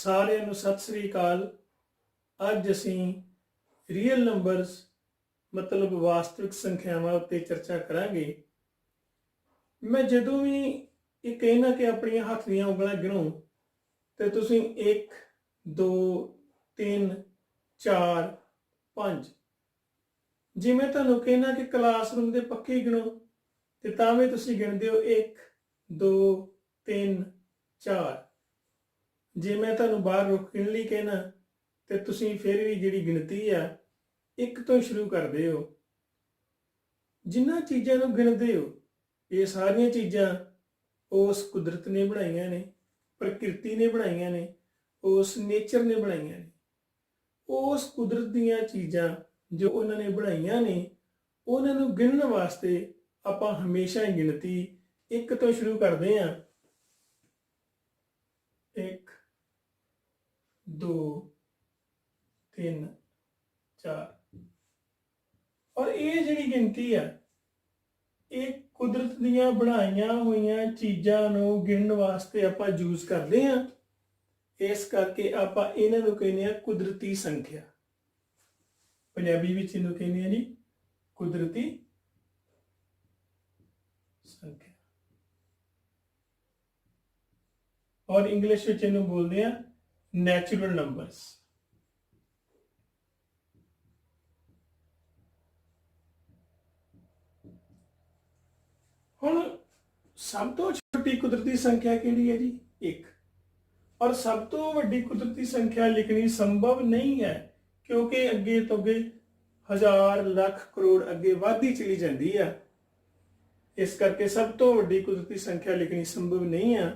ਸਾਰਿਆਂ ਨੂੰ ਸਤਿ ਸ੍ਰੀ ਅਕਾਲ। ਅੱਜ ਅਸੀਂ ਰੀਅਲ ਨੰਬਰਸ ਮਤਲਬ ਵਾਸਤਵਿਕ ਸੰਖਿਆਵਾਂ ਉੱਤੇ ਚਰਚਾ ਕਰਾਂਗੇ। ਮੈਂ ਜਦੋਂ ਵੀ ਇਹ ਕਹਿਣਾ ਕਿ ਆਪਣੀਆਂ ਹੱਥ ਦੀਆਂ ਉਂਗਲਾਂ ਗਿਣੋ ਤੇ ਤੁਸੀਂ 1 2 3 4 5, ਜੇ ਮੈਂ ਤੁਹਾਨੂੰ ਕਹਿਣਾ ਕਿ ਕਲਾਸਰੂਮ ਦੇ ਪੱਕੇ ਗਿਣੋ ਤੇ ਤਾਂ ਵੀ ਤੁਸੀਂ ਗਿਣਦੇ ਹੋ 1 2 3 4। ਜੇ ਮੈਂ ਤੁਹਾਨੂੰ ਬਾਹਰ ਰੁੱਖ ਗਿਣਨ ਲਈ ਕਹਿਣਾ ਤੇ ਤੁਸੀਂ ਫਿਰ ਵੀ ਜਿਹੜੀ ਗਿਣਤੀ ਆ 1 ਤੋਂ ਸ਼ੁਰੂ ਕਰਦੇ ਹੋ। ਜਿਨ੍ਹਾਂ ਚੀਜ਼ਾਂ ਨੂੰ ਗਿਣਦੇ ਹੋ ਇਹ ਸਾਰੀਆਂ ਚੀਜ਼ਾਂ ਉਸ ਕੁਦਰਤ ਨੇ ਬਣਾਈਆਂ ਨੇ, ਪ੍ਰਕਿਰਤੀ ਨੇ ਬਣਾਈਆਂ ਨੇ, ਉਸ ਨੇਚਰ ਨੇ ਬਣਾਈਆਂ ਨੇ। ਉਸ ਕੁਦਰਤ ਦੀਆਂ ਚੀਜ਼ਾਂ ਜੋ ਉਹਨਾਂ ਨੇ ਬਣਾਈਆਂ ਨੇ ਉਹਨਾਂ ਨੂੰ ਗਿਣਨ ਵਾਸਤੇ ਆਪਾਂ ਹਮੇਸ਼ਾ ਹੀ ਗਿਣਤੀ 1 ਤੋਂ ਸ਼ੁਰੂ ਕਰਦੇ ਹਾਂ। 1 2 3 4। ਔਰ ਇਹ ਜਿਹੜੀ ਗਿਣਤੀ ਆ ਇਹ ਕੁਦਰਤ ਦੀਆਂ ਬਣਾਈਆਂ ਹੋਈਆਂ ਚੀਜ਼ਾਂ ਨੂੰ ਗਿਣਨ ਵਾਸਤੇ ਆਪਾਂ ਯੂਜ਼ ਕਰਦੇ ਹਾਂ। ਇਸ ਕਰਕੇ ਆਪਾਂ ਇਹਨਾਂ ਨੂੰ ਕਹਿੰਦੇ ਆ ਕੁਦਰਤੀ ਸੰਖਿਆ। ਪੰਜਾਬੀ ਵਿੱਚ ਇਹਨੂੰ ਕਹਿੰਦੇ ਆ ਜੀ ਕੁਦਰਤੀ ਸੰਖਿਆ, ਔਰ ਇੰਗਲਿਸ਼ ਵਿੱਚ ਇਹਨੂੰ ਬੋਲਦੇ ਆ ਨੈਚੁਰਲ ਨੰਬਰਸ। ਹੁਣ ਸਭ ਤੋਂ ਛੋਟੀ ਕੁਦਰਤੀ ਸੰਖਿਆ ਕਿਹੜੀ ਹੈ ਜੀ? 1। ਔਰ ਸਭ ਤੋਂ ਵੱਡੀ ਕੁਦਰਤੀ ਸੰਖਿਆ ਲਿਖਣੀ ਸੰਭਵ ਨਹੀਂ ਹੈ ਕਿਉਂਕਿ ਅੱਗੇ ਤੋਂ ਅੱਗੇ ਹਜ਼ਾਰ ਲੱਖ ਕਰੋੜ ਅੱਗੇ ਵਧਦੀ ਚਲੀ ਜਾਂਦੀ ਆ। ਇਸ ਕਰਕੇ ਸਭ ਤੋਂ ਵੱਡੀ ਕੁਦਰਤੀ ਸੰਖਿਆ ਲਿਖਣੀ ਸੰਭਵ ਨਹੀਂ ਆ।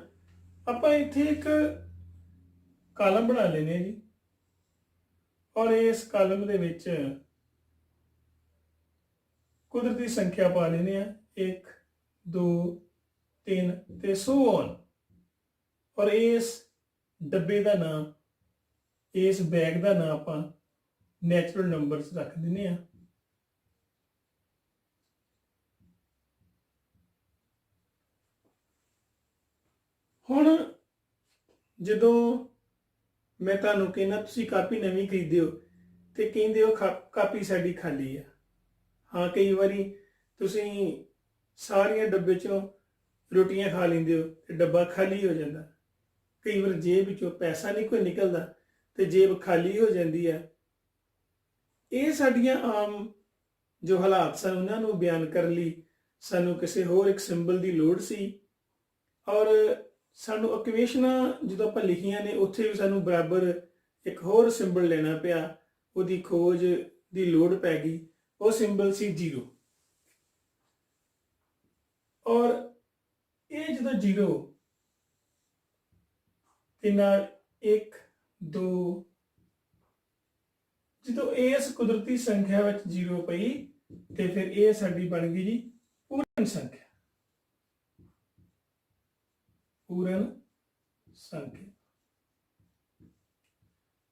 ਆਪਾਂ ਇੱਥੇ ਇੱਕ ਕਾਲਮ ਬਣਾ ਲੈਨੇ ਜੀ, ਔਰ ਇਸ ਕਾਲਮ ਦੇ ਵਿੱਚ ਕੁਦਰਤੀ ਸੰਖਿਆ ਪਾ ਲੈਨੇ ਆ 1 2 3 ਤੇ ਸੋ ਔਨ। ਔਰ ਇਸ ਡੱਬੇ ਦਾ ਨਾਮ, ਇਸ ਬੈਗ ਦਾ ਨਾਮ ਆਪਾਂ ਨੈਚੁਰਲ ਨੰਬਰਸ ਰੱਖ ਦਿੰਦੇ ਆ। ਹੁਣ ਜਦੋਂ ਮੈਂ ਤੁਹਾਨੂੰ ਕਹਿੰਦਾ ਤੁਸੀਂ ਕਾਪੀ ਨਵੀਂ ਖਰੀਦਦੇ ਹੋ ਤੇ ਕਹਿੰਦੇ ਹੋ ਕਾਪੀ ਸਾਡੀ ਖਾਲੀ ਆ। ਹਾਂ, ਕਈ ਵਾਰੀ ਤੁਸੀਂ ਸਾਰੀਆਂ ਡੱਬੇ ਚੋਂ ਰੋਟੀਆਂ ਖਾ ਲੈਂਦੇ ਹੋ ਤੇ ਡੱਬਾ ਖਾਲੀ ਹੋ ਜਾਂਦਾ। ਕਈ ਵਾਰ ਜੇਬ ਵਿੱਚੋਂ ਪੈਸਾ ਨਹੀਂ ਕੋਈ ਨਿਕਲਦਾ ਤੇ ਜੇਬ ਖਾਲੀ ਹੋ ਜਾਂਦੀ ਹੈ। ਇਹ ਸਾਡੀਆਂ ਆਮ ਜੋ ਹਾਲਾਤ ਸਨ ਉਹਨਾਂ ਨੂੰ ਬਿਆਨ ਕਰਨ ਲਈ ਸਾਨੂੰ ਕਿਸੇ ਹੋਰ ਇੱਕ ਸਿੰਬਲ ਦੀ ਲੋੜ ਸੀ। ਔਰ ਸਾਨੂੰ ਇਕੁਏਸ਼ਨਾਂ ਜਦੋਂ ਆਪਾਂ ਲਿਖੀਆਂ ਨੇ ਉੱਥੇ ਵੀ ਸਾਨੂੰ ਬਰਾਬਰ ਇੱਕ ਹੋਰ ਸਿੰਬਲ ਲੈਣਾ ਪਿਆ। ਉਹਦੀ ਖੋਜ ਦੀ ਲੋੜ ਪੈ ਗਈ। ਉਹ ਸਿੰਬਲ ਸੀ 0। ਔਰ ਇਹ ਜਦੋਂ 0 ਤੇ ਨਾਲ 1 2, ਜਦੋਂ ਇਸ ਕੁਦਰਤੀ ਸੰਖਿਆ ਵਿੱਚ 0 ਪਈ ਤੇ ਫਿਰ ਇਹ ਸਾਡੀ ਬਣ ਗਈ ਜੀ ਪੂਰਨ ਸੰਖਿਆ। ਪੂਰਨ ਸੰਖਿਆ,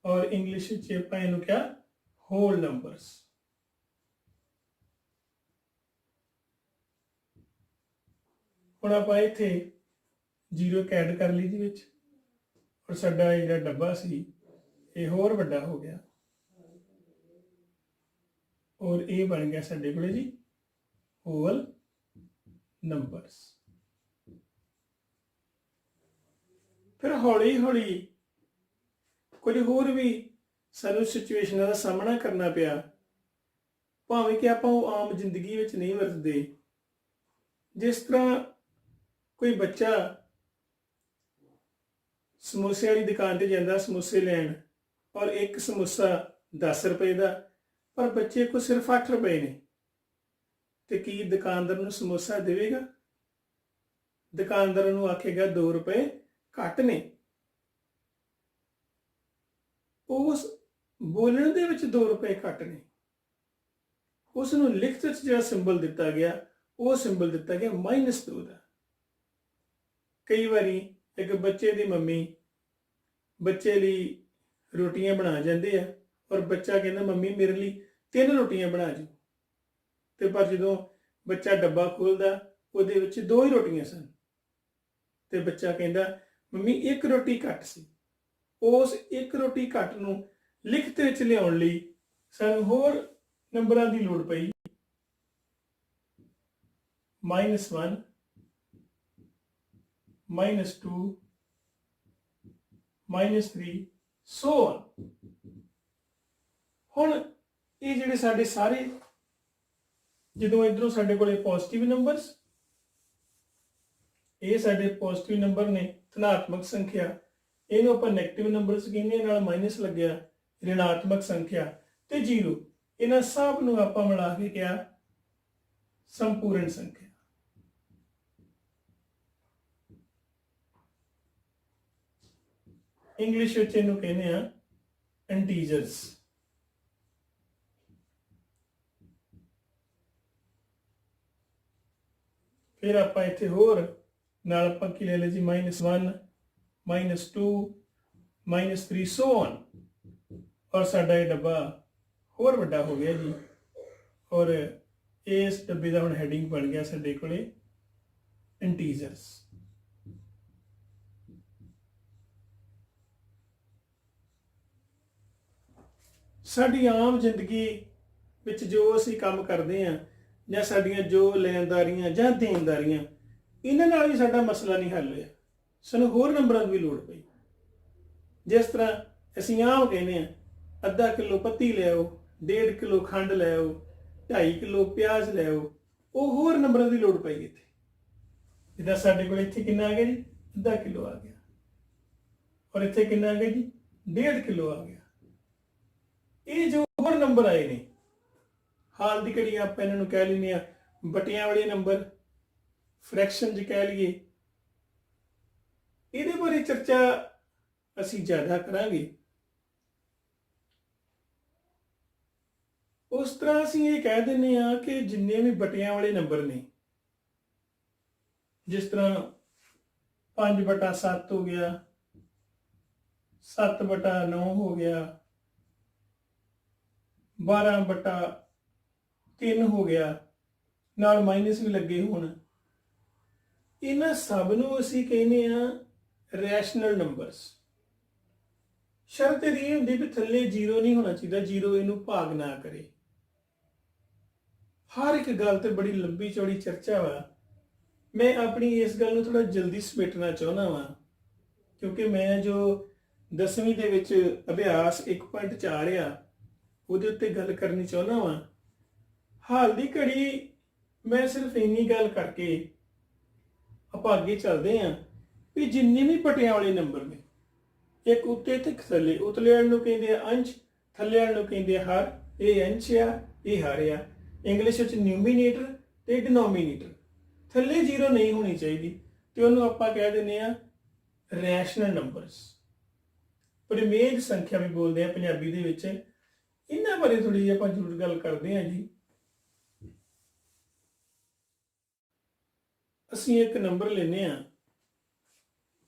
ਔਰ ਇੰਗਲਿਸ਼ ਵਿੱਚ ਆਪਾਂ ਇਹਨੂੰ ਕਿਹਾ ਹੋਲ ਨੰਬਰਸ। ਹੁਣ ਆਪਾਂ ਇੱਥੇ 0 ਐਡ ਕਰ ਲਈ ਜੀ ਵਿੱਚ, ਔਰ ਸਾਡਾ ਇਹ ਜਿਹੜਾ ਡੱਬਾ ਸੀ ਇਹ ਹੋਰ ਵੱਡਾ ਹੋ ਗਿਆ, ਔਰ ਇਹ ਬਣ ਗਿਆ ਸਾਡੇ ਕੋਲੇ ਜੀ ਹੋਲ ਨੰਬਰਸ। ਫਿਰ ਹੌਲੀ ਹੌਲੀ ਕੁਝ ਹੋਰ ਵੀ ਸਾਨੂੰ ਸਿਚੁਏਸ਼ਨਾਂ ਦਾ ਸਾਹਮਣਾ ਕਰਨਾ ਪਿਆ, ਭਾਵੇਂ ਕਿ ਆਪਾਂ ਉਹ ਆਮ ਜ਼ਿੰਦਗੀ ਵਿੱਚ ਨਹੀਂ ਵਰਤਦੇ। ਜਿਸ ਤਰ੍ਹਾਂ ਕੋਈ ਬੱਚਾ ਸਮੋਸੇ ਵਾਲੀ ਦੁਕਾਨ ਤੇ ਜਾਂਦਾ ਸਮੋਸੇ ਲੈਣ, ਔਰ ਇੱਕ ਸਮੋਸਾ 10 ਰੁਪਏ ਦਾ, ਪਰ ਬੱਚੇ ਕੋਲ ਸਿਰਫ 8 ਰੁਪਏ ਨੇ, ਤੇ ਕੀ ਦੁਕਾਨਦਾਰ ਨੂੰ ਸਮੋਸਾ ਦੇਵੇਗਾ? ਦੁਕਾਨਦਾਰ ਨੂੰ ਆਖੇਗਾ 2 ਰੁਪਏ ਘੱਟ ਨੇ। ਉਸ ਬੋਲਣ ਦੇ ਵਿੱਚ 2 ਰੁਪਏ ਘੱਟ ਨੇ। ਉਸ ਨੂੰ ਲਿਖਤ ਵਿੱਚ ਜਿਹੜਾ ਸਿੰਬਲ ਦਿੱਤਾ ਗਿਆ ਉਹ ਸਿੰਬਲ ਦਿੱਤਾ ਗਿਆ -2 ਦਾ। ਕਈ ਵਾਰੀ ਇੱਕ ਬੱਚੇ ਦੀ ਮੰਮੀ ਬੱਚੇ ਲਈ ਰੋਟੀਆਂ ਬਣਾ ਜਾਂਦੇ ਆ, ਔਰ ਬੱਚਾ ਕਹਿੰਦਾ ਮੰਮੀ ਮੇਰੇ ਲਈ 3 ਰੋਟੀਆਂ ਬਣਾ ਦਿਓ, ਤੇ ਪਰ ਜਦੋਂ ਬੱਚਾ ਡੱਬਾ ਖੋਲਦਾ ਉਹਦੇ ਵਿੱਚ 2 ਹੀ ਰੋਟੀਆਂ ਸਨ, ਤੇ ਬੱਚਾ ਕਹਿੰਦਾ ਮੰਮੀ 1 ਰੋਟੀ ਘੱਟ ਸੀ। ਉਸ ਇੱਕ ਰੋਟੀ ਘੱਟ ਨੂੰ ਲਿਖਤ ਵਿੱਚ ਲਿਆਉਣ ਲਈ ਸਾਨੂੰ ਹੋਰ ਨੰਬਰਾਂ ਦੀ ਲੋੜ ਪਈ। -1 -2 -3 ਸੋ on। ਹੁਣ ਇਹ ਜਿਹੜੇ ਸਾਡੇ ਸਾਰੇ, ਜਦੋਂ ਇਧਰੋਂ ਸਾਡੇ ਕੋਲੇ ਪੋਜ਼ਿਟਿਵ ਨੰਬਰਸ, ਇਹ ਸਾਡੇ ਪੋਜ਼ਿਟਿਵ ਨੰਬਰ ਨੇ, ਧਨਾਤਮਕ ਸੰਖਿਆ, ਇਹਨੂੰ ਆਪਾਂ ਨੈਗੇਟਿਵ ਨੰਬਰਸ ਕਹਿੰਦੇ, ਨਾਲ ਮਾਈਨਸ ਲੱਗਿਆ ਰਿਣਾਤਮਕ ਸੰਖਿਆ, ਤੇ 0, ਇਹਨਾਂ ਸਭ ਨੂੰ ਆਪਾਂ ਮਿਲਾ ਕੇ ਕਿਹਾ ਸੰਪੂਰਨ ਸੰਖਿਆ। ਇੰਗਲਿਸ਼ ਵਿੱਚ ਇਹਨੂੰ ਕਹਿੰਦੇ ਆ ਇੰਟੀਜਰਸ। ਫਿਰ ਆਪਾਂ ਇੱਥੇ ਹੋਰ ਨਾਲ ਆਪਾਂ ਕੀ ਲੈ ਲਿਆ ਜੀ, -1 -2 -3 ਸੋ on। ਔਰ ਸਾਡਾ ਇਹ ਡੱਬਾ ਹੋਰ ਵੱਡਾ ਹੋ ਗਿਆ ਜੀ, ਔਰ ਇਸ ਡੱਬੇ ਦਾ ਹੁਣ ਹੈਡਿੰਗ ਬਣ ਗਿਆ ਸਾਡੇ ਕੋਲੇ ਇੰਟੀਜਰਸ। ਸਾਡੀ ਆਮ ਜ਼ਿੰਦਗੀ ਵਿੱਚ ਜੋ ਅਸੀਂ ਕੰਮ ਕਰਦੇ ਹਾਂ, ਜਾਂ ਸਾਡੀਆਂ ਜੋ ਲੈਣਦਾਰੀਆਂ ਜਾਂ ਦੇਣਦਾਰੀਆਂ, ਇਹਨਾਂ ਨਾਲ ਵੀ ਸਾਡਾ ਮਸਲਾ ਨਹੀਂ ਹੱਲ ਹੋਇਆ, ਸਾਨੂੰ ਹੋਰ ਨੰਬਰਾਂ ਦੀ ਵੀ ਲੋੜ ਪਈ। ਜਿਸ ਤਰ੍ਹਾਂ ਅਸੀਂ ਆਮ ਕਹਿੰਦੇ ਹਾਂ, ਅੱਧਾ ਕਿਲੋ ਪੱਤੀ ਲੈ ਆਓ, 1.5 ਕਿਲੋ ਖੰਡ ਲੈ ਆਓ, 2.5 ਕਿਲੋ ਪਿਆਜ਼ ਲੈ ਆਓ, ਉਹ ਹੋਰ ਨੰਬਰਾਂ ਦੀ ਲੋੜ ਪਈ ਇੱਥੇ। ਜਿੱਦਾਂ ਸਾਡੇ ਕੋਲ ਇੱਥੇ ਕਿੰਨਾ ਆ ਗਿਆ ਜੀ, ਅੱਧਾ ਕਿਲੋ ਆ ਗਿਆ, ਔਰ ਇੱਥੇ ਕਿੰਨਾ ਆ ਗਿਆ ਜੀ, 1.5 ਕਿਲੋ ਆ ਗਿਆ। ਇਹ ਜੋ ਹੋਰ ਨੰਬਰ ਆਏ ਨੇ, ਹਾਲ ਦੀ ਘੜੀ ਆਪਾਂ ਇਹਨਾਂ ਨੂੰ ਕਹਿ ਲੈਂਦੇ ਆ ਬਟਿਆਂ ਵਾਲੇ ਨੰਬਰ, ਫ੍ਰੈਕਸ਼ਨ ਚ ਕਹਿ ਲਈਏ। ਇਹਦੇ ਬਾਰੇ ਚਰਚਾ ਅਸੀਂ ਜ਼ਿਆਦਾ ਕਰਾਂਗੇ। ਉਸ ਤਰ੍ਹਾਂ ਅਸੀਂ ਇਹ ਕਹਿ ਦਿੰਦੇ ਆ ਕਿ ਜਿੰਨੇ ਵੀ ਬਟਿਆਂ ਵਾਲੇ ਨੰਬਰ ਨੇ, ਜਿਸ ਤਰ੍ਹਾਂ 5/7 ਹੋ ਗਿਆ, 7/9 ਹੋ ਗਿਆ, 12/3 ਹੋ ਗਿਆ, ਨਾਲ ਮਾਈਨਸ ਵੀ ਲੱਗੇ ਹੋਣ, ਇਹਨਾਂ ਸਭ ਨੂੰ ਅਸੀਂ ਕਹਿੰਦੇ ਆ ਰੈਸ਼ਨਲ ਨੰਬਰਸ। ਸ਼ਰਤ ਇਹ ਹੁੰਦੀ ਵੀ ਥੱਲੇ 0 ਨਹੀਂ ਹੋਣਾ ਚਾਹੀਦਾ, 0 ਇਹਨੂੰ ਭਾਗ ਨਾ ਕਰੇ। ਹਰ ਇੱਕ ਗੱਲ ਤੇ ਬੜੀ ਲੰਬੀ ਚੌੜੀ ਚਰਚਾ ਵਾ। ਮੈਂ ਆਪਣੀ ਇਸ ਗੱਲ ਨੂੰ ਥੋੜਾ ਜਲਦੀ ਸਮੇਟਣਾ ਚਾਹੁੰਦਾ ਵਾਂ, ਕਿਉਂਕਿ ਮੈਂ ਜੋ 10ਵੀਂ ਦੇ ਵਿੱਚ ਅਭਿਆਸ 1.4 ਆ, ਉਹਦੇ ਉੱਤੇ ਗੱਲ ਕਰਨੀ ਚਾਹੁੰਦਾ ਵਾਂ। ਹਾਲ ਦੀ ਘੜੀ ਮੈਂ ਸਿਰਫ ਇੰਨੀ ਗੱਲ ਕਰਕੇ ਆਪਾਂ ਅੱਗੇ ਚੱਲਦੇ ਹਾਂ ਵੀ ਜਿੰਨੇ ਵੀ ਬਟਿਆਂ ਵਾਲੇ ਨੰਬਰ ਨੇ, ਇੱਕ ਉੱਤੇ ਤੇ ਥੱਲੇ, ਉਤਲੇ ਵਾਲੇ ਨੂੰ ਕਹਿੰਦੇ ਆ ਅੰਸ਼, ਥੱਲੇ ਵਾਲੇ ਨੂੰ ਕਹਿੰਦੇ ਆ ਹਰ। ਇਹ ਅੰਸ਼ ਆ, ਇਹ ਹਰ ਆ। ਇੰਗਲਿਸ਼ ਵਿੱਚ ਨਿਊਮੀਨੇਟਰ ਤੇ ਡਿਨੋਮੀਨੇਟਰ। ਥੱਲੇ 0 ਨਹੀਂ ਹੋਣੀ ਚਾਹੀਦੀ, ਤੇ ਉਹਨੂੰ ਆਪਾਂ ਕਹਿ ਦਿੰਦੇ ਆ ਰੈਸ਼ਨਲ ਨੰਬਰਸ। ਪਰਿਮੇਯ ਸੰਖਿਆ ਵੀ ਬੋਲਦੇ ਆ ਪੰਜਾਬੀ ਦੇ ਵਿੱਚ। ਇਹਨਾਂ ਬਾਰੇ ਥੋੜੀ ਜਿਹੀ ਆਪਾਂ ਜ਼ਰੂਰ ਗੱਲ ਕਰਦੇ ਹਾਂ ਜੀ। ਅਸੀਂ ਇੱਕ ਨੰਬਰ ਲੈਨੇ ਆ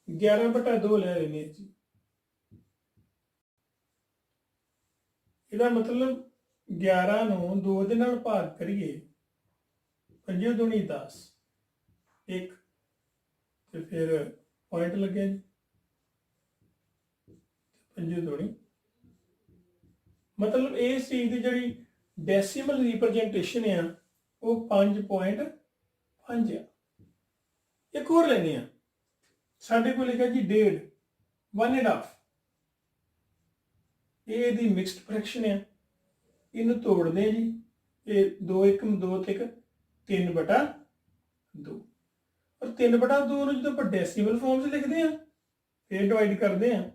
11/2 ਲੈ ਲੈਨੇ ਆ ਜੀ। ਇਹਦਾ ਮਤਲਬ 11 ਨੂੰ 2 ਦੇ ਨਾਲ ਭਾਗ ਕਰੀਏ, 5 ਦੂਣੀ 10, 1 ਤੇ ਫਿਰ ਪੁਆਇੰਟ ਲੱਗਿਆ ਜੀ, 5 ਦੂਣੀ। ਮਤਲਬ ਇਸ ਚੀਜ਼ ਦੀ ਜਿਹੜੀ ਡੈਸੀਮਲ ਰਿਪਰੈਜ਼ੈਂਟੇਸ਼ਨ ਆ ਉਹ 5.5 ਆ। ਇੱਕ ਹੋਰ ਲੈਨੇ ਆ, ਸਾਡੇ ਕੋਲ ਲਿਖਿਆ ਜੀ 1.5, 1.5। ਇਹ ਇਹਦੀ ਮਿਕਸਡ ਫ੍ਰੈਕਸ਼ਨ ਆ। ਇਹਨੂੰ ਤੋੜਦੇ ਜੀ, ਇਹ 2 1 2 ਤੇ 3/2। ਔਰ 3/2 ਨੂੰ ਜਦੋਂ ਆਪਾਂ ਡੈਸੀਮਲ ਫਾਰਮ 'ਚ ਲਿਖਦੇ ਆ, ਫਿਰ ਡਿਵਾਈਡ ਕਰਦੇ ਆ।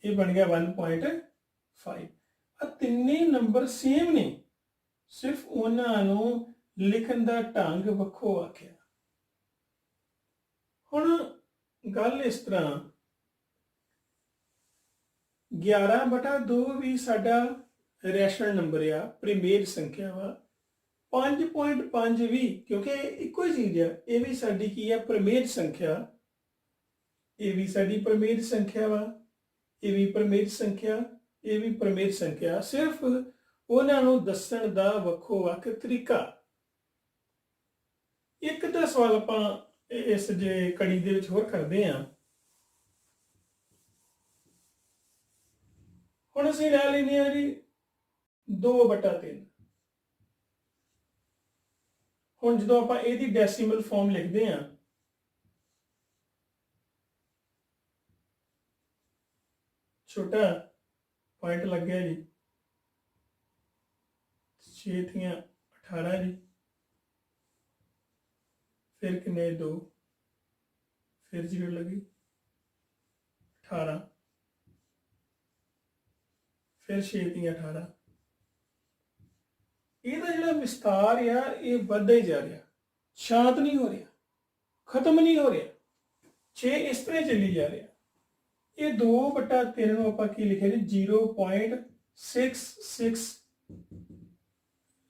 ਇਹ ਬਣ ਗਿਆ 1.5। ਆ ਤਿੰਨੇ ਨੰਬਰ ਸੇਮ ਨੇ, ਸਿਰਫ ਉਹਨਾਂ ਨੂੰ ਲਿਖਣ ਦਾ ਢੰਗ ਵੱਖੋ ਆਖਿਆ। ਹੁਣ ਗੱਲ ਇਸ ਤਰ੍ਹਾਂ, 11/2 ਵੀ ਸਾਡਾ ਰੈਸ਼ਨਲ ਨੰਬਰ ਆ, ਪਰਿਮੇਯ ਸੰਖਿਆ ਵਾ। 5.5 ਵੀ, ਕਿਉਂਕਿ ਇੱਕੋ ਹੀ ਚੀਜ਼ ਆ, ਇਹ ਵੀ ਸਾਡੀ ਕੀ ਆ, ਪਰਿਮੇਯ ਸੰਖਿਆ। ਇਹ ਵੀ ਸਾਡੀ ਪਰਿਮੇਯ ਸੰਖਿਆ ਵਾ, ਇਹ ਵੀ ਪਰਿਮੇਯ ਸੰਖਿਆ, ਇਹ ਵੀ ਪਰਿਮੇਯ ਸੰਖਿਆ। ਸਿਰਫ ਉਹਨਾਂ ਨੂੰ ਦੱਸਣ ਦਾ ਵੱਖੋ ਵੱਖ ਤਰੀਕਾ। ਇੱਕ ਤਾਂ ਸਵਾਲ ਆਪਾਂ ਇਸ ਜੇ ਕੜੀ ਦੇ ਵਿੱਚ ਹੋਰ ਕਰਦੇ ਹਾਂ। ਹੁਣ ਅਸੀਂ ਲੈ ਲੈਂਦੇ ਹਾਂ ਜੀ 2/3। ਹੁਣ ਜਦੋਂ ਆਪਾਂ ਇਹਦੀ ਡੈਸੀਮਲ ਫਾਰਮ ਲਿਖਦੇ ਹਾਂ, ਛੋਟਾ ਪੁਆਇੰਟ ਲੱਗਿਆ ਜੀ, 6 ਥੀਆਂ 18 ਜੀ, फिर किन्ने 2, फिर 0 लगी 18, फिर 6 दी 18। ਇਹਦਾ ਜਿਹੜਾ ਵਿਸਤਾਰ ਆ ਇਹ ਵੱਧਦਾ ਹੀ ਜਾ ਰਿਹਾ, ਸ਼ਾਂਤ ਨਹੀਂ ਹੋ ਰਿਹਾ, ਖਤਮ ਨਹੀਂ ਹੋ ਰਿਹਾ। 6 ਇਸ ਤਰ੍ਹਾਂ ਚੱਲੀ ਜਾ ਰਿਹਾ। ਇਹ 2/3 ਨੂੰ ਆਪਾਂ ਕੀ ਲਿਖਿਆ ਜੀ 0.66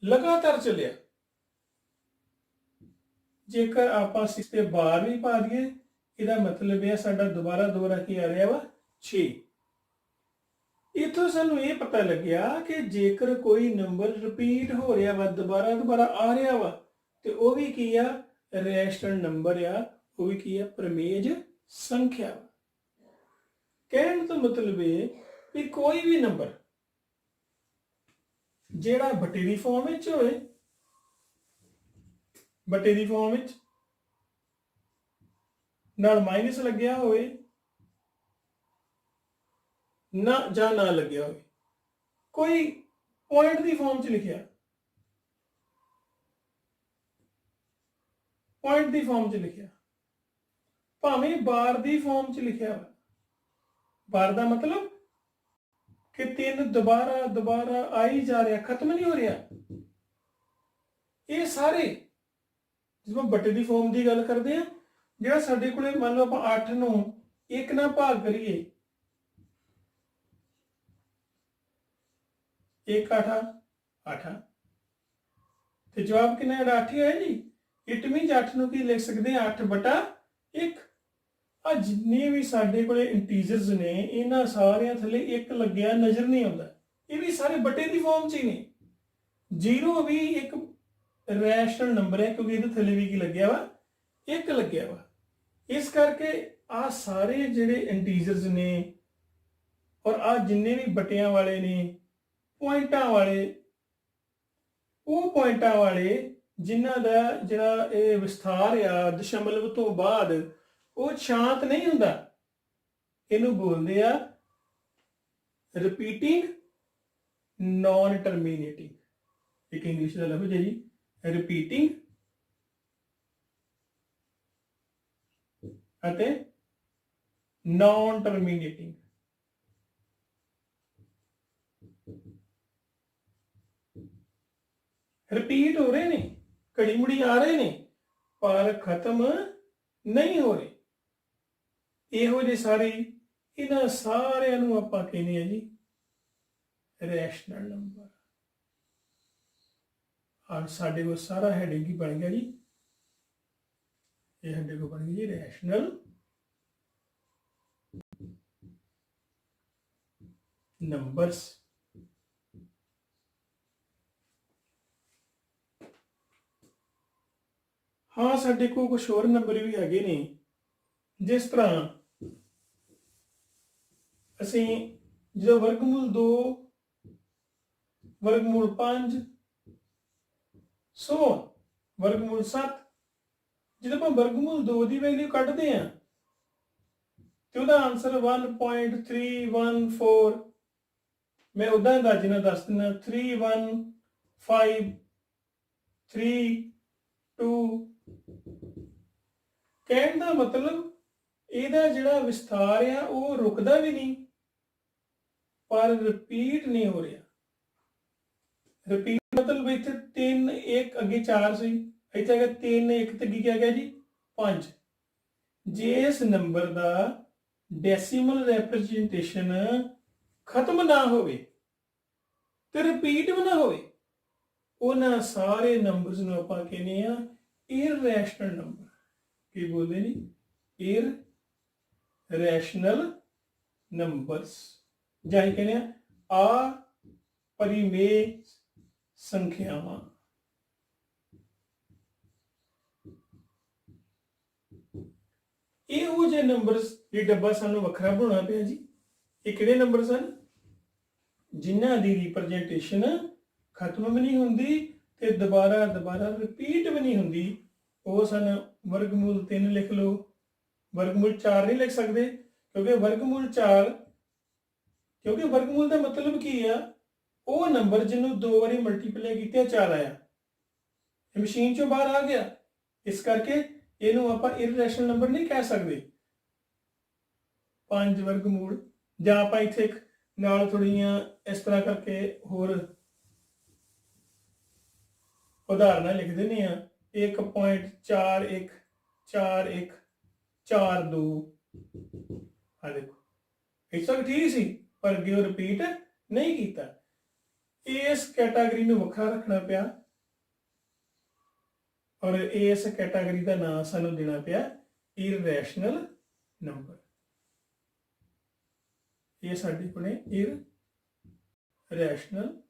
ਲਗਾਤਾਰ ਚੱਲਿਆ। ਜੇਕਰ ਆਪਾਂ 6 ਤੇ ਬਾਰ ਵੀ ਪਾ ਦਈਏ, ਇਹਦਾ ਮਤਲਬ ਇਹ ਸਾਡਾ ਦੁਬਾਰਾ ਕੀ ਆ ਰਿਹਾ ਵਾ 6। ਇਥੋਂ ਸਾਨੂੰ ਇਹ ਪਤਾ ਲੱਗਿਆ ਕਿ ਜੇਕਰ ਕੋਈ ਨੰਬਰ ਰਿਪੀਟ ਹੋ ਰਿਹਾ ਵਾ, ਦੁਬਾਰਾ ਆ ਰਿਹਾ ਵਾ, ਤੇ ਉਹ ਵੀ ਕੀ ਆ ਰੈਸ਼ਨਲ ਨੰਬਰ ਆ, ਉਹ ਵੀ ਕੀ ਆ ਪ੍ਰਮੇਜ ਸੰਖਿਆ। ਕਹਿਣ ਦਾ ਮਤਲਬ ਇਹ ਵੀ ਕੋਈ ਵੀ ਨੰਬਰ ਜਿਹੜਾ ਬਟੇ ਦੀ ਫਾਰਮ ਵਿੱਚ ਹੋਵੇ, ਬਟੇ ਦੀ ਫਾਰਮ ਵਿੱਚ ਨਾਲ ਮਾਈਨਸ ਲੱਗਿਆ ਹੋਵੇ ਨਾ ਜਾਂ ਨਾ ਲੱਗਿਆ ਹੋਵੇ, ਕੋਈ ਪੁਆਇੰਟ ਦੀ ਫਾਰਮ 'ਚ ਲਿਖਿਆ, ਪੁਆਇੰਟ ਦੀ ਫਾਰਮ 'ਚ ਲਿਖਿਆ, ਭਾਵੇਂ ਬਾਰ ਦੀ ਫਾਰਮ 'ਚ ਲਿਖਿਆ ਵਾ। ਬਾਰ ਦਾ ਮਤਲਬ ਕਿ 3 ਦੁਬਾਰਾ ਆਈ ਜਾ ਰਿਹਾ, ਖਤਮ ਨਹੀਂ ਹੋ ਰਿਹਾ। ਇਹ ਸਾਰੇ ਜਦੋਂ ਬਟੇ ਦੀ ਫਾਰਮ ਦੀ ਗੱਲ ਕਰਦੇ ਆ, ਜਿਹੜਾ ਸਾਡੇ ਕੋਲੇ ਮੰਨ ਲਓ ਆਪਾਂ 8 ਨੂੰ 1 ਨਾਲ ਭਾਗ ਕਰੀਏ, 1 8 8 ਤੇ ਜਵਾਬ ਕਿੰਨਾ ਹੈ 8 ਹੀ ਆਇਆ ਜੀ। ਇਟ ਮੀਨਸ 8 ਨੂੰ ਕੀ ਲਿਖ ਸਕਦੇ ਆ 8/1। ਆ ਜਿੰਨੇ ਵੀ ਸਾਡੇ ਕੋਲੇ ਇੰਟੀਜਰਸ ਨੇ, ਇਹਨਾਂ ਸਾਰਿਆਂ ਥੱਲੇ 1 ਲੱਗਿਆ ਨਜ਼ਰ ਨਹੀਂ ਆਉਂਦਾ, ਇਹ ਵੀ ਸਾਰੇ ਬਟੇ ਦੀ ਫਾਰਮ 'ਚ ਹੀ ਨੇ। 0 ਵੀ ਇੱਕ ਰੈਸ਼ਨਲ ਨੰਬਰ ਹੈ ਕਿਉਂਕਿ ਇਹਦੇ ਥੱਲੇ ਵੀ ਕੀ ਲੱਗਿਆ ਵਾ 1 ਲੱਗਿਆ ਵਾ। ਇਸ ਕਰਕੇ ਆ ਸਾਰੇ ਜਿਹੜੇ ਇੰਟੀਜਰਸ ਨੇ ਔਰ ਆ ਜਿੰਨੇ ਵੀ ਬਟਿਆਂ ਵਾਲੇ ਨੇ, ਪੁਆਇੰਟਾਂ ਵਾਲੇ, ਉਹ ਪੁਆਇੰਟਾਂ ਵਾਲੇ ਜਿਨ੍ਹਾਂ ਦਾ ਜਿਹੜਾ ਇਹ ਵਿਸਥਾਰ ਆ ਦਸ਼ਮਲਵ ਤੋਂ ਬਾਅਦ ਉਹ ਸ਼ਾਂਤ ਨਹੀਂ ਹੁੰਦਾ, ਇਹਨੂੰ ਬੋਲਦੇ ਆ ਰਿਪੀਟਿੰਗ ਨॉन ਟਰਮੀਨੇਟਿੰਗ। ਇੱਕ ਇੰਗਲਿਸ਼ ਦਾ ਲਫ਼ਜ਼ ਹੈ ਜੀ ਰਿਪੀਟਿੰਗ ਅਤੇ ਨॉन ਟਰਮੀਨੇਟਿੰਗ। ਰਿਪੀਟ ਹੋ ਰਹੇ ਨੇ, ਘੜੀ ਮੁੜੀ ਆ ਰਹੇ ਨੇ, ਪਰ ਖਤਮ ਨਹੀਂ ਹੋ ਰਹੇ। ਇਹੋ ਜਿਹੇ ਸਾਰੇ, ਇਹਨਾਂ ਸਾਰਿਆਂ ਨੂੰ ਆਪਾਂ ਕਹਿੰਦੇ ਆ ਜੀ ਰੈਸ਼ਨਲ ਨੰਬਰ। और साढ़े को सारा हेडिंग की बन गया जी, ये हेडिंग को बन गई जी रैशनल नंबर्स। हाँ साढ़े को कुछ और नंबर भी है ने, जिस तरह असी जो वर्गमूल 2 वर्गमूल 5 सो वर्गमूल 7 जो आप वर्गमूल 2 की वैल्यू कटते हैं तो वह आंसर 1.314 मैं उदा अंदाजे ना दस देना 31532। कहने का मतलब ਇਹਦਾ ਜਿਹੜਾ ਵਿਸਥਾਰ ਆ ਉਹ ਰੁਕਦਾ ਵੀ ਨਹੀਂ ਪਰ ਰਿਪੀਟ ਨਹੀਂ ਹੋ ਰਿਹਾ। ਰਿਪੀਟ मतलब इतने 3 1 अगे 4 सी, इतने है 3 1 ते की क्या गया जी 5। जे इस नंबर का डेसीमल रिप्रेजेंटेशन खत्म ना होवे ते रिपीट भी ना होवे, उन्हां सारे नंबर्स नूं आपां कहने आ इररैशनल नंबर। की बोलदे नी इररैशनल नंबर्स, जां कहने आ ਪਰਿਮੇਯ ਸੰਖਿਆਵਾਂ। ਇਹੋ ਜਿਹੇ ਨੰਬਰਸ ਇਹ ਡੱਬਾ ਸਾਨੂੰ ਵੱਖਰਾ ਬਣਾਉਣਾ ਪਿਆ ਜੀ। ਇਹ ਕਿਹੜੇ ਨੰਬਰ ਸਨ? ਜਿਨ੍ਹਾਂ ਦੀ ਰਿਪਰੈਜ਼ੈਂਟੇਸ਼ਨ ਖਤਮ ਵੀ ਨਹੀਂ ਹੁੰਦੀ ਤੇ ਦੁਬਾਰਾ ਰਿਪੀਟ ਵੀ ਨਹੀਂ ਹੁੰਦੀ। ਉਹ ਸਨ ਵਰਗਮੂਲ 3 ਲਿਖ ਲਓ, ਵਰਗਮੂਲ 4 ਨਹੀਂ ਲਿਖ ਸਕਦੇ ਕਿਉਂਕਿ ਵਰਗਮੂਲ ਦਾ ਮਤਲਬ ਕੀ ਆ? ਉਹ ਨੰਬਰ ਜਿਹਨੂੰ 2 ਵਾਰੀ ਮਲਟੀਪਲਾਈ ਕੀਤਾ 4 ਆਇਆ, ਇਹ ਮਸ਼ੀਨ ਚੋਂ ਬਾਹਰ ਆ ਗਿਆ। ਇਸ ਕਰਕੇ ਇਹਨੂੰ ਆਪਾਂ ਇਰਰੈਸ਼ਨਲ ਨੰਬਰ ਨਹੀਂ ਕਹਿ ਸਕਦੇ। 5 ਵਰਗਮੂਲ, ਜਾਂ ਆਪਾਂ ਇੱਥੇ ਇੱਕ ਨਾਲ ਥੋੜੀਆਂ ਇਸ ਤਰ੍ਹਾਂ ਕਰਕੇ ਹੋਰ ਉਦਾਹਰਨਾਂ ਲਿਖ ਦਿੰਦੇ ਆ। 1.414142 ਆ ਦੇਖੋ, ਇਸ ਤੱਕ ਠੀਕ ਸੀ ਪਰ ਅੱਗੇ ਉਹ ਰਿਪੀਟ ਨਹੀਂ ਕੀਤਾ। ਇਸ ਕੈਟਾਗਰੀ ਨੂੰ ਵੱਖਰਾ ਰੱਖਣਾ ਪਿਆ ਔਰ ਇਸ ਕੈਟਾਗਰੀ ਦਾ ਨਾਮ ਸਾਨੂੰ ਦੇਣਾ ਪਿਆ ਇਰਰੈਸ਼ਨਲ ਨੰਬਰ। ਇਹ ਸਾਡੇ ਕੋਲ ਇਰਰੈਸ਼ਨਲ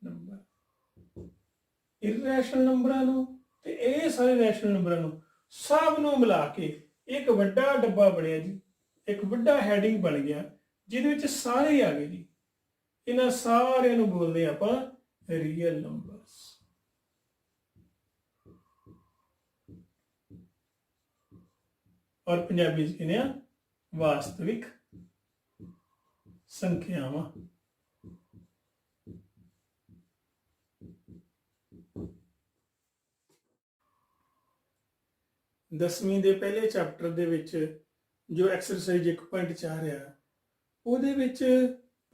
ਨੰਬਰ। ਇਰਰੈਸ਼ਨਲ ਨੰਬਰਾਂ ਨੂੰ ਤੇ ਇਹ ਸਾਰੇ ਰੈਸ਼ਨਲ ਨੰਬਰਾਂ ਨੂੰ ਸਭ ਨੂੰ ਮਿਲਾ ਕੇ ਇੱਕ ਵੱਡਾ ਡੱਬਾ ਬਣਿਆ ਜੀ, ਇੱਕ ਵੱਡਾ ਹੈਡਿੰਗ ਬਣ ਗਿਆ ਜਿਹਦੇ ਵਿੱਚ ਸਾਰੇ ਆ ਗਏ ਜੀ। ਇਹਨਾਂ ਸਾਰਿਆਂ ਨੂੰ ਬੋਲਦੇ ਆਪਾਂ ਰੀਅਲ ਨੰਬਰਸ। ਔਰ ਪੰਜਾਬੀ ਚ ਕਹਿੰਦੇ ਆ ਵਾਸਤਵਿਕ ਸੰਖਿਆਵਾਂ। ਦਸਵੀਂ ਦੇ ਪਹਿਲੇ ਚੈਪਟਰ ਦੇ ਵਿੱਚ ਜੋ ਐਕਸਰਸਾਈਜ਼ 1.4 ਆ, ਉਹਦੇ ਵਿੱਚ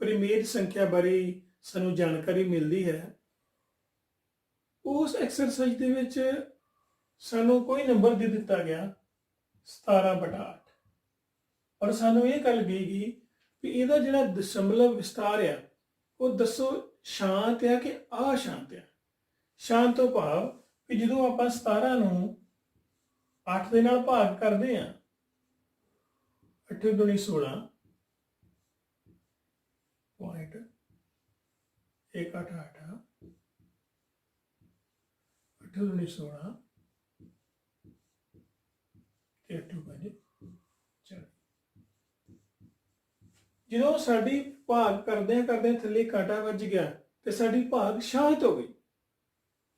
ਪਰਿਮੇਯ ਸੰਖਿਆ ਬਾਰੇ ਸਾਨੂੰ ਜਾਣਕਾਰੀ ਮਿਲਦੀ ਹੈ। ਉਸ ਐਕਸਰਸਾਈਜ਼ ਦੇ ਵਿੱਚ ਸਾਨੂੰ ਕੋਈ ਨੰਬਰ ਦੇ ਦਿੱਤਾ ਗਿਆ 17/8 ਔਰ ਸਾਨੂੰ ਇਹ ਗੱਲ ਕਹੀ ਗਈ ਵੀ ਇਹਦਾ ਜਿਹੜਾ ਦਸ਼ਮਲਵ ਵਿਸਤਾਰ ਆ ਉਹ ਦੱਸੋ ਸ਼ਾਂਤ ਆ ਕਿ ਅਸ਼ਾਂਤ ਆ। ਸ਼ਾਂਤ ਤੋਂ ਭਾਵ ਵੀ ਜਦੋਂ ਆਪਾਂ 17 ਨੂੰ 8 ਦੇ ਨਾਲ ਭਾਗ ਕਰਦੇ ਆ, 8 ਦੂਣੀ 16 ਪੁਆਇੰਟ 188, 8 ਦੂਣੀ 16 ਤੇ 8 5 4। ਜਦੋਂ ਸਾਡੀ ਭਾਗ ਕਰਦੇ ਥੱਲੇ ਕਾਂਟਾ ਵੱਜ ਗਿਆ ਤੇ ਸਾਡੀ ਭਾਗ ਸ਼ਾਂਤ ਹੋ ਗਈ,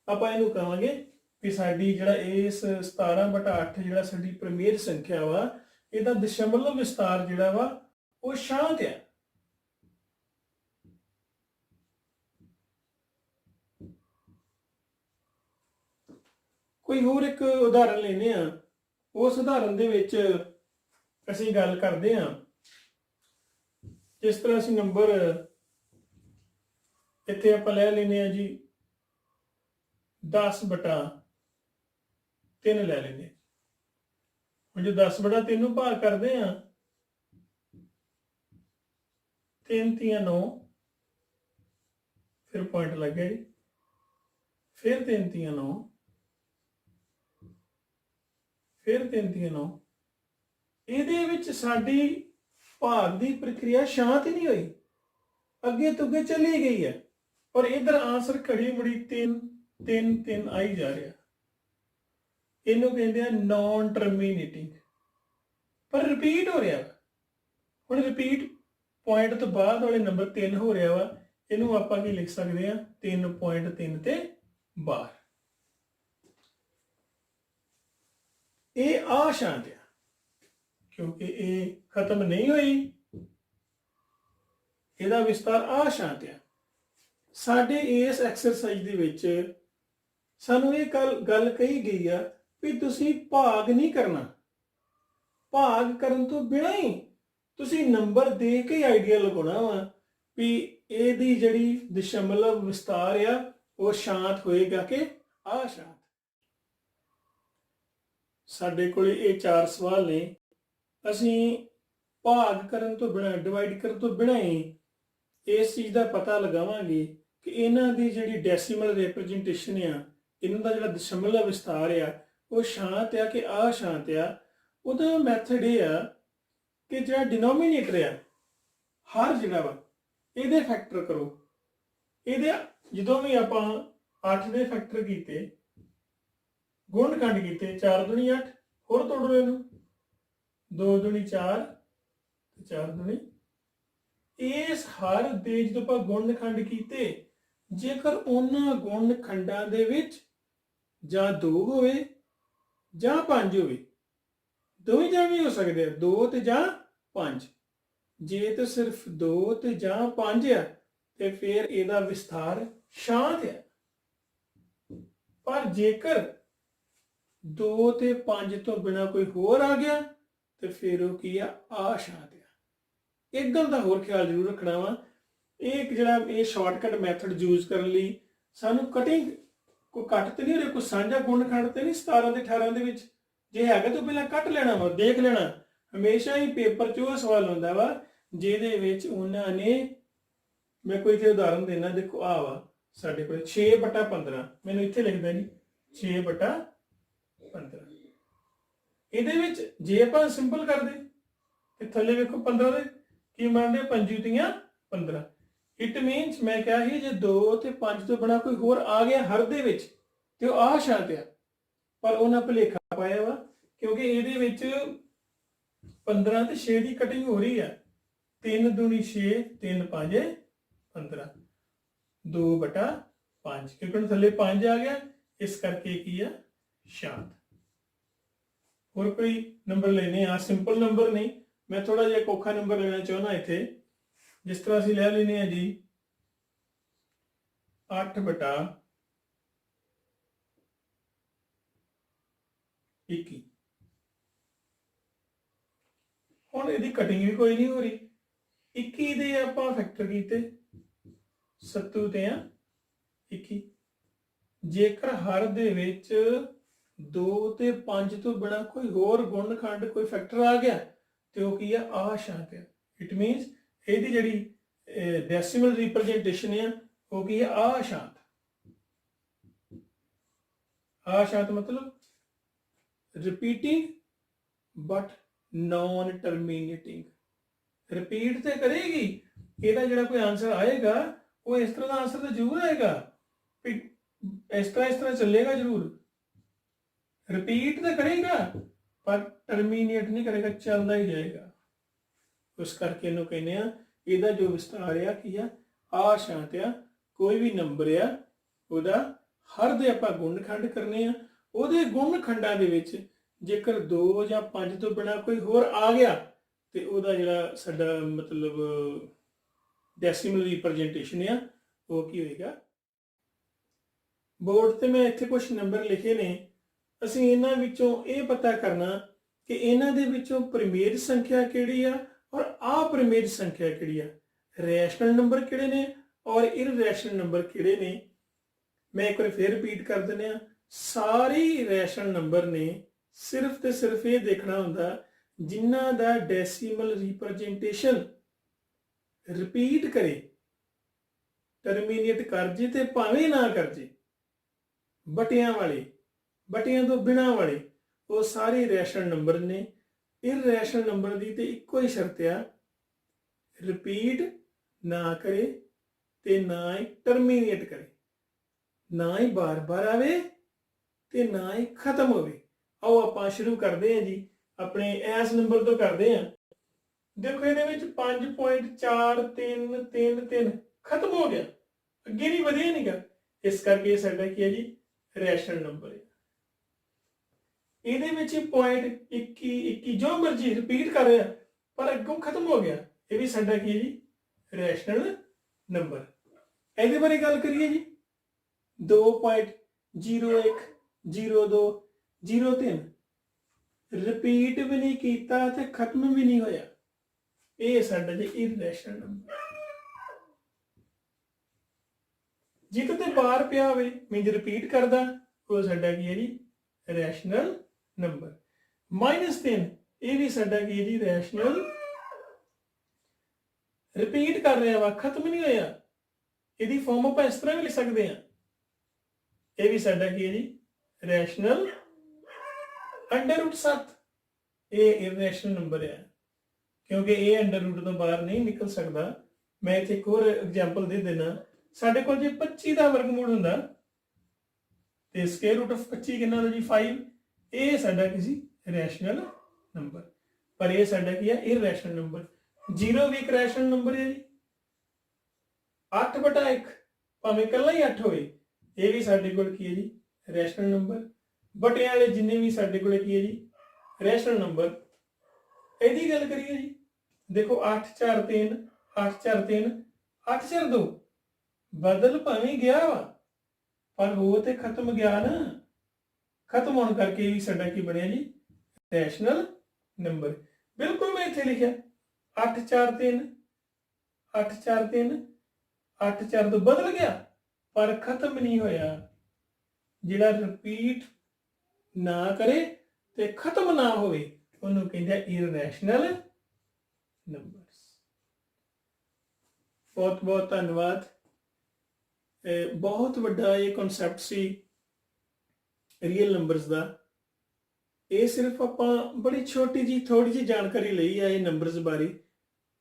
ਆਪਾਂ ਇਹਨੂੰ ਕਹਾਂਗੇ ਵੀ ਸਾਡੀ ਜਿਹੜਾ ਇਸ 17/8 ਜਿਹੜਾ ਸਾਡੀ ਪਰਿਮੇਯ ਸੰਖਿਆ ਵਾ, ਇਹਦਾ ਦਸ਼ਮਲਵ ਵਿਸਤਾਰ ਜਿਹੜਾ ਵਾ ਉਹ ਸ਼ਾਂਤ ਆ। ਕੋਈ ਹੋਰ ਇੱਕ ਉਦਾਹਰਨ ਲੈਨੇ ਆ। ਉਸ ਉਦਾਹਰਨ ਦੇ ਵਿੱਚ ਅਸੀਂ ਗੱਲ ਕਰਦੇ ਆ, ਜਿਸ ਤਰ੍ਹਾਂ ਅਸੀਂ ਨੰਬਰ ਇੱਥੇ ਆਪਾਂ ਲੈ ਲੈਨੇ ਆ ਜੀ 10/3 ਲੈ ਲੈਨੇ। ਹੁਣ ਜੇ 10/3 ਨੂੰ ਭਾਗ ਕਰਦੇ ਆ, 3 ਤੀਆਂ 9, ਫਿਰ ਪੁਆਇੰਟ ਲੱਗ ਗਿਆ ਜੀ, ਫਿਰ 3 ਤੀਆਂ 9, ਫਿਰ 3 ਤੀਆਂ 9। ਇਹਦੇ ਵਿੱਚ ਸਾਡੀ ਭਾਗ ਦੀ ਪ੍ਰਕਿਰਿਆ ਸ਼ਾਂਤ ਹੀ ਨਹੀਂ ਹੋਈ, ਅੱਗੇ ਤੋਂ ਅੱਗੇ ਚਲੀ ਗਈ ਹੈ। ਪਰ ਇਧਰ ਆਂਸਰ ਘੜੀ ਮੁੜੀ 3 ਆਈ ਜਾ ਰਿਹਾ। ਇਹਨੂੰ ਕਹਿੰਦੇ ਆ ਨੌਨ ਟਰਮੀਨੇਟਿੰਗ, ਪਰ ਰਿਪੀਟ ਹੋ ਰਿਹਾ। ਹੁਣ ਰਿਪੀਟ ਪੁਆਇੰਟ ਤੋਂ ਬਾਅਦ ਵਾਲੇ ਨੰਬਰ 3 ਹੋ ਰਿਹਾ ਵਾ, ਇਹਨੂੰ ਆਪਾਂ ਕੀ ਲਿਖ ਸਕਦੇ ਆ 3.3 ਤੇ ਬਾਹਰ। ਇਹ ਅਸ਼ਾਂਤ ਆ ਕਿਉਂਕਿ ਇਹ ਖਤਮ ਨਹੀਂ ਹੋਈ, ਇਹਦਾ ਵਿਸਤਾਰ ਅਸ਼ਾਂਤ ਆ। ਸਾਡੇ ਇਸ ਐਕਸਰਸਾਈਜ਼ ਦੇ ਵਿੱਚ ਸਾਨੂੰ ਇਹ ਗੱਲ ਕਹੀ ਗਈ ਆ ਵੀ ਤੁਸੀਂ ਭਾਗ ਨਹੀਂ ਕਰਨਾ, ਭਾਗ ਕਰਨ ਤੋਂ ਬਿਨਾਂ ਹੀ ਤੁਸੀਂ ਨੰਬਰ ਦੇ ਕੇ ਆਈਡੀਆ ਲਗਾਉਣਾ ਵਾ ਵੀ ਇਹਦੀ ਜਿਹੜੀ ਦਸ਼ਮਲਵ ਵਿਸਤਾਰ ਆ ਉਹ ਸ਼ਾਂਤ ਹੋਏਗਾ ਕਿ ਅਸ਼ਾਂਤ। ਸਾਡੇ ਕੋਲ ਇਹ 4 ਸਵਾਲ ਨੇ। ਅਸੀਂ ਭਾਗ ਕਰਨ ਤੋਂ ਬਿਨਾਂ, ਡਿਵਾਈਡ ਕਰਨ ਤੋਂ ਬਿਨਾਂ ਹੀ ਇਸ ਚੀਜ਼ ਦਾ ਪਤਾ ਲਗਾਵਾਂਗੇ ਕਿ ਇਹਨਾਂ ਦੀ ਜਿਹੜੀ ਡੈਸੀਮਲ ਰਿਪਰੈਜ਼ੈਂਟੇਸ਼ਨ ਆ, ਇਹਨਾਂ ਦਾ ਜਿਹੜਾ ਦਸ਼ਮਲਵ ਵਿਸਤਾਰ ਆ ਉਹ ਸ਼ਾਂਤ ਆ ਕਿ ਅਸ਼ਾਂਤ ਆ। ਉਹਦਾ ਮੈਥਡ ਇਹ ਆ ਕਿ ਜਿਹੜਾ ਡਿਨੋਮੀਨੇਟਰ ਆ, ਹਰ ਜਿਹੜਾ ਵਾ ਇਹਦੇ ਫੈਕਟਰ ਕਰੋ ਇਹਦੇ ਜਦੋਂ ਵੀ ਆਪਾਂ 8 ਦੇ ਫੈਕਟਰ ਕੀਤੇ, ਗੁਣ ਖੰਡ ਕੀਤੇ, 4 ਦੁਣੀ 8, ਹੋਰ ਤੋੜ ਲਓ ਇਹਨੂੰ, 2 ਦੁਣੀ 4 ਤੇ 4 ਦੁਣੀ। ਇਸ ਹਰ ਦੇ ਜਦੋਂ ਆਪਾਂ ਗੁਣ ਖੰਡ ਕੀਤੇ, ਜੇਕਰ ਉਹਨਾਂ ਗੁਣ ਖੰਡਾਂ ਦੇ ਵਿੱਚ ਜਾਂ 2 ਹੋਵੇ ਜਾਂ 5 ਹੋਵੇ, ਦੋਵੇਂ ਜਾਂ ਵੀ ਹੋ ਸਕਦੇ ਆ, 2 ਤੇ ਜਾਂ 5। ਜੇ ਤਾਂ ਸਿਰਫ 2 ਤੇ ਜਾਂ 5 ਆ ਤੇ ਫਿਰ ਇਹਦਾ ਵਿਸਥਾਰ ਸ਼ਾਂਤ ਹੈ। ਪਰ ਜੇਕਰ 2 ਤੇ 5 ਤੋਂ ਬਿਨਾ ਕੋਈ ਹੋਰ ਆ ਗਿਆ ਤੇ ਫਿਰ ਉਹ ਕੀ ਆ, ਅਸ਼ਾਂਤ ਆ। ਇੱਕ ਗੱਲ ਦਾ ਹੋਰ ਖਿਆਲ ਜ਼ਰੂਰ ਰੱਖਣਾ ਵਾ, ਇਹ ਜਿਹੜਾ ਇਹ ਸ਼ਾਰਟਕਟ ਮੈਥਡ ਯੂਜ਼ ਕਰਨ ਲਈ ਸਾਨੂੰ ਕਟਿੰਗ ਕੋਈ ਕੱਟ ਤੇ ਨਹੀਂ ਹੋ ਰਿਹਾ, ਕੋਈ ਸਾਂਝਾ ਗੁਣ ਖੰਡ ਤੇ ਨਹੀਂ 17 ਤੇ 18 ਦੇ ਵਿੱਚ। ਜੇ ਹੈਗਾ ਤਾਂ ਪਹਿਲਾਂ ਕੱਟ ਲੈਣਾ ਵਾ, ਦੇਖ ਲੈਣਾ। ਹਮੇਸ਼ਾ ਹੀ ਪੇਪਰ 'ਚ ਉਹ ਸਵਾਲ ਹੁੰਦਾ ਵਾ ਜਿਹਦੇ ਵਿੱਚ ਉਹਨਾਂ ਨੇ, ਮੈਂ ਕੋਈ ਇੱਥੇ ਉਦਾਹਰਨ ਦੇਣਾ, ਦੇਖੋ ਆ ਵਾ ਸਾਡੇ ਕੋਲ 6/15, ਮੈਨੂੰ ਇੱਥੇ ਲਿਖਦਾ ਜੀ 6/15। ਇਹਦੇ ਵਿੱਚ ਜੇ ਆਪਾਂ ਸਿੰਪਲ ਕਰਦੇ ਤੇ ਥੱਲੇ ਵੇਖੋ 15 ਦੇ ਕੀ ਮੰਨਦੇ, 5 ਤੀਆਂ 15। ਇਟ ਮੀਨਸ ਮੈਂ ਕਿਹਾ ਸੀ ਜੇ 2 ਤੇ 5 ਤੋਂ ਬਿਨਾ ਕੋਈ ਹੋਰ ਆ ਗਿਆ ਹਰ ਦੇ ਵਿੱਚ ਤੇ ਉਹ ਅਸ਼ਾਂਤ ਆ। ਪਰ ਉਹਨਾਂ ਭੁਲੇਖਾ ਪਾਇਆ ਵਾ, ਕਿਉਂਕਿ ਇਹਦੇ ਵਿੱਚ 15 ਤੇ 6 ਦੀ ਕਟਿੰਗ ਹੋ ਰਹੀ ਆ। 3 ਦੂਣੀ 6, 3 5 15, 2/5, ਕਿਉਂਕਿ ਥੱਲੇ 5 ਆ ਗਿਆ, ਇਸ ਕਰਕੇ ਕੀ ਆ, ਸ਼ਾਂਤ। ਹੋਰ ਕੋਈ ਨੰਬਰ ਲੈਣੇ ਆ, ਸਿੰਪਲ ਨੰਬਰ ਨਹੀਂ, ਮੈਂ ਥੋੜਾ ਜਿਹਾ ਔਖਾ ਨੰਬਰ ਲੈਣਾ ਚਾਹੁੰਦਾ ਇੱਥੇ। ਜਿਸ ਤਰ੍ਹਾਂ ਅਸੀਂ ਲੈ ਲੈਨੇ ਆ ਜੀ 8/21। ਹੁਣ ਇਹਦੀ ਕਟਿੰਗ ਵੀ ਕੋਈ ਨਹੀਂ ਹੋ ਰਹੀ। 21 ਦੇ ਆਪਾਂ ਫੈਕਟਰ ਕੀਤੇ, 7 ਤੇ 21। ਜੇਕਰ ਹਰ ਦੇ ਵਿੱਚ 2 ਤੇ 5 ਤੋਂ ਬਿਨਾ ਕੋਈ ਹੋਰ ਗੁਣ ਖੰਡ ਕੋਈ ਫੈਕਟਰ ਆ ਗਿਆ ਤੇ ਉਹ ਕੀ ਆ, ਅਸ਼ਾਂਤ ਹੈ। ਇਟ ਮੀਨਸ ਇਹਦੀ ਜਿਹੜੀ ਡੈਸੀਮਲ ਰਿਪਰੈਜ਼ੈਂਟੇਸ਼ਨ ਆ ਉਹ ਕੀ ਹੈ, ਅਸ਼ਾਂਤ। ਅਸ਼ਾਂਤ ਮਤਲਬ ਰਿਪੀਟਿੰਗ ਬਟ ਨॉन ਟਰਮੀਨੇਟਿੰਗ। ਰਿਪੀਟ ਤੇ ਕਰੇਗੀ, ਇਹਦਾ ਜਿਹੜਾ ਕੋਈ ਆਨਸਰ ਆਏਗਾ ਉਹ ਇਸ ਤਰ੍ਹਾਂ ਦਾ ਆਨਸਰ ਤਾਂ ਜ਼ਰੂਰ ਆਏਗਾ, ਇਸ ਤਰ੍ਹਾਂ ਚੱਲੇਗਾ ਜ਼ਰੂਰ। ਰਿਪੀਟ ਤਾਂ ਕਰੇਗਾ ਪਰ ਟਰਮੀਨੇਟ ਨਹੀਂ ਕਰੇਗਾ, ਚੱਲਦਾ ਹੀ ਜਾਏਗਾ। ਉਸ ਕਰਕੇ ਇਹਨੂੰ ਕਹਿੰਦੇ ਆ, ਇਹਦਾ ਜੋ ਵਿਸਤਾਰ ਆ ਕੀ ਆ, ਅਸ਼ਾਂਤ ਆ। ਕੋਈ ਵੀ ਨੰਬਰ ਆ ਉਹਦਾ ਹਰ ਦੇ ਆਪਾਂ ਗੁਣ ਖੰਡ ਕਰਨੇ ਆ, ਉਹਦੇ ਗੁਣ ਖੰਡਾਂ ਦੇ ਵਿੱਚ ਜੇਕਰ 2 ਜਾਂ 5 ਤੋਂ ਬਿਨਾ ਕੋਈ ਹੋਰ ਆ ਗਿਆ ਤੇ ਉਹਦਾ ਜਿਹੜਾ ਸਾਡਾ ਮਤਲਬ ਡੈਸੀਮਲ ਰਿਪਰੈਜ਼ੈਂਟੇਸ਼ਨ ਆ ਉਹ ਕੀ ਹੋਏਗਾ। ਬੋਰਡ ਤੇ ਮੈਂ ਇੱਥੇ ਕੁਝ ਨੰਬਰ ਲਿਖੇ ਨੇ, ਅਸੀਂ ਇਹਨਾਂ ਵਿੱਚੋਂ ਇਹ ਪਤਾ ਕਰਨਾ ਕਿ ਇਹਨਾਂ ਦੇ ਵਿੱਚੋਂ ਪ੍ਰਮੇਯ ਸੰਖਿਆ ਕਿਹੜੀ ਆ ਔਰ ਅਪ੍ਰਮੇਯ ਸੰਖਿਆ ਕਿਹੜੀ ਆ, ਰੈਸ਼ਨਲ ਨੰਬਰ ਕਿਹੜੇ ਨੇ ਔਰ ਇਰਰੈਸ਼ਨਲ ਨੰਬਰ ਕਿਹੜੇ ਨੇ। ਮੈਂ ਇੱਕ ਵਾਰ ਫੇਰ ਰਿਪੀਟ ਕਰ ਦਿੰਦੇ ਆ, ਸਾਰੇ ਰੈਸ਼ਨਲ ਨੰਬਰ ਨੇ ਸਿਰਫ ਤੇ ਸਿਰਫ ਇਹ ਦੇਖਣਾ ਹੁੰਦਾ ਜਿਨ੍ਹਾਂ ਦਾ ਡੈਸੀਮਲ ਰਿਪਰੈਜ਼ੈਂਟੇਸ਼ਨ ਰਿਪੀਟ ਕਰੇ, ਟਰਮੀਨੇਟ ਕਰ ਜੇ ਤੇ ਭਾਵੇਂ ਨਾ ਕਰ ਜੇ, ਬਟਿਆਂ ਵਾਲੇ, ਬਟਿਆਂ ਤੋਂ ਬਿਨਾਂ ਵਾਲੇ, ਉਹ ਸਾਰੇ ਰੈਸ਼ਨਲ ਨੰਬਰ ਨੇ। ਇਰਰੈਸ਼ਨਲ ਨੰਬਰ ਦੀ ਤੇ ਇੱਕੋ ਹੀ ਸ਼ਰਤ ਆ, ਰਿਪੀਟ ਨਾ ਕਰੇ ਤੇ ਨਾ ਹੀ ਟਰਮੀਨੇਟ ਕਰੇ, ਨਾ ਹੀ ਬਾਰ-ਬਾਰ ਆਵੇ ਤੇ ਨਾ ਹੀ ਖਤਮ ਹੋਵੇ। ਆਓ ਆਪਾਂ ਸ਼ੁਰੂ ਕਰਦੇ ਹਾਂ ਜੀ, ਆਪਣੇ ਇਸ ਨੰਬਰ ਤੋਂ ਕਰਦੇ ਹਾਂ। ਦੇਖੋ ਇਹਦੇ ਵਿੱਚ 5.4333 ਖਤਮ ਹੋ ਗਿਆ, ਅੱਗੇ ਨਹੀਂ ਵਧਿਆ ਨਹੀਂਗਾ, ਇਸ ਕਰਕੇ ਇਹ ਸਾਡਾ ਕੀ ਹੈ ਜੀ, ਰੈਸ਼ਨਲ ਨੰਬਰ ਹੈ। ਇਹਦੇ ਵਿੱਚ 0.21 ਜੋ ਮਰਜੀ ਰਿਪੀਟ ਕਰ ਰਿਹਾ ਪਰ ਅੱਗੋਂ ਖਤਮ ਹੋ ਗਿਆ, ਇਹ ਵੀ ਸਾਡਾ ਕੀ ਹੈ ਜੀ, ਰੈਸ਼ਨਲ ਨੰਬਰ। ਇਹਦੇ ਬਾਰੇ ਗੱਲ ਕਰੀਏ ਜੀ, 2.010203 ਰਿਪੀਟ ਵੀ ਨਹੀਂ ਕੀਤਾ ਤੇ ਖਤਮ ਵੀ ਨਹੀਂ ਹੋਇਆ, ਇਹ ਸਾਡਾ ਜੀ ਇਰਰੈਸ਼ਨਲ ਨੰਬਰ। ਜੇ ਕਿਤੇ ਬਾਰ ਪਿਆ ਹੋਵੇ ਮੀਨਸ ਰਿਪੀਟ ਕਰਦਾ, ਉਹ ਸਾਡਾ ਕੀ ਹੈ ਜੀ, ਰੈਸ਼ਨਲ ਨੰਬਰ। -3 ਇਹ ਵੀ ਸਾਡਾ ਕੀ ਹੈ ਜੀ, ਰੈਸ਼ਨਲ। ਰਿਪੀਟ ਕਰ ਰਿਹਾ ਵਾ, ਖਤਮ ਨਹੀਂ ਹੋਇਆ, ਇਹਦੀ ਫਾਰਮ ਆਪਾਂ ਇਸ ਤਰ੍ਹਾਂ ਵੀ ਲਿਖ ਸਕਦੇ ਹਾਂ, ਇਹ ਵੀ ਸਾਡਾ ਕੀ ਹੈ ਜੀ, ਰੈਸ਼ਨਲ। √7 ਇਹ ਇਰਰੈਸ਼ਨਲ ਨੰਬਰ ਹੈ, ਕਿਉਂਕਿ ਇਹ ਅੰਡਰ ਰੂਟ ਤੋਂ ਬਾਹਰ ਨਹੀਂ ਨਿਕਲ ਸਕਦਾ। ਮੈਂ ਇੱਥੇ ਇੱਕ ਹੋਰ ਐਗਜ਼ਾਮਪਲ ਦੇ ਦੇਣਾ, ਸਾਡੇ ਕੋਲ ਜੇ 25 ਦਾ ਵਰਗਮੂਲ ਹੁੰਦਾ ਤੇ ਸਕੁਅਰ ਰੂਟ ਆਫ 25 ਕਿੰਨਾ ਹੁੰਦਾ ਜੀ 5। ਇਹ ਸਾਡਾ ਕੀ ਸੀ ਰੈਸ਼ਨਲ ਨੰਬਰ, ਪਰ ਇਹ ਸਾਡਾ ਕੀ ਹੈ ਇਰਰੈਸ਼ਨਲ ਨੰਬਰ। 0 ਵੀ ਇੱਕ ਰੈਸ਼ਨਲ ਨੰਬਰ ਹੈ ਜੀ। 8/1 ਭਾਵੇਂ ਇਕੱਲਾ ਹੀ 8 ਹੋਵੇ, ਇਹ ਵੀ ਸਾਡੇ ਕੋਲ ਕੀ ਹੈ ਜੀ ਰੈਸ਼ਨਲ ਨੰਬਰ। ਬਟਿਆਂ ਵਾਲੇ ਜਿੰਨੇ ਵੀ ਸਾਡੇ ਕੋਲ ਕੀ ਹੈ ਜੀ ਰੈਸ਼ਨਲ ਨੰਬਰ। ਇਹਦੀ ਗੱਲ ਕਰੀਏ ਜੀ, ਦੇਖੋ 8 4 3 8 4 3 8 4 2 ਬਦਲ ਭਾਵੇਂ ਗਿਆ ਵਾ ਪਰ ਹੋ ਤੇ ਖਤਮ ਗਿਆ ਨਾ। ਖਤਮ ਹੋਣ ਕਰਕੇ ਵੀ ਸਾਡਾ ਕੀ ਬਣਿਆ ਜੀ ਰੈਸ਼ਨਲ ਨੰਬਰ। ਬਿਲਕੁਲ ਮੈਂ ਇੱਥੇ ਲਿਖਿਆ 8 4 3 8 4 3 8 4 2 ਬਦਲ ਗਿਆ ਪਰ ਖਤਮ ਨਹੀਂ ਹੋਇਆ। ਜਿਹੜਾ ਰਿਪੀਟ ਨਾ ਕਰੇ ਤੇ ਖਤਮ ਨਾ ਹੋਵੇ ਉਹਨੂੰ ਕਹਿੰਦੇ ਆ ਇਰਰੈਸ਼ਨਲ ਨੰਬਰਸ। ਬਹੁਤ ਬਹੁਤ ਧੰਨਵਾਦ। ਬਹੁਤ ਵੱਡਾ ਇਹ ਕਨਸੈਪਟ ਸੀ ਰੀਅਲ ਨੰਬਰਸ ਦਾ। ਇਹ ਸਿਰਫ ਆਪਾਂ ਬੜੀ ਛੋਟੀ ਜੀ ਥੋੜੀ ਜੀ ਜਾਣਕਾਰੀ ਲਈ ਹੈ ਇਹ ਨੰਬਰਸ ਬਾਰੇ।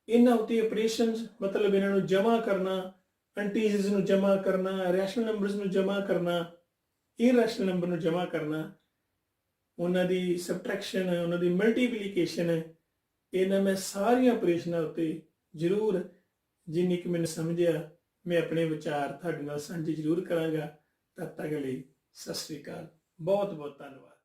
ਇਹਨਾਂ ਉੱਤੇ ਆਪਰੇਸ਼ਨਸ ਮਤਲਬ ਇਹਨਾਂ ਨੂੰ ਜਮ੍ਹਾਂ ਕਰਨਾ, ਇੰਟੀਜਰਸ ਨੂੰ ਜਮ੍ਹਾਂ ਕਰਨਾ, ਰੈਸ਼ਨਲ ਨੰਬਰਸ ਨੂੰ ਜਮ੍ਹਾਂ ਕਰਨਾ, ਇਰਰੈਸ਼ਨਲ ਨੰਬਰ ਨੂੰ ਜਮ੍ਹਾਂ ਕਰਨਾ, ਉਹਨਾਂ ਦੀ ਸਬਟ੍ਰੈਕਸ਼ਨ, ਉਹਨਾਂ ਦੀ ਮਲਟੀਪਲੀਕੇਸ਼ਨ, ਇਹਨਾਂ ਮੈਂ ਸਾਰੀਆਂ ਆਪਰੇਸ਼ਨਾਂ ਉੱਤੇ ਜ਼ਰੂਰ ਜਿੰਨੀ ਕਿ ਮੈਨੂੰ ਸਮਝਿਆ ਮੈਂ ਆਪਣੇ ਵਿਚਾਰ ਤੁਹਾਡੇ ਨਾਲ ਸਾਂਝੇ ਜ਼ਰੂਰ ਕਰਾਂਗਾ। ਤਦ ਤੱਕ ਲਈ ਸਤਿ ਸ੍ਰੀ ਅਕਾਲ। ਬਹੁਤ ਬਹੁਤ ਧੰਨਵਾਦ।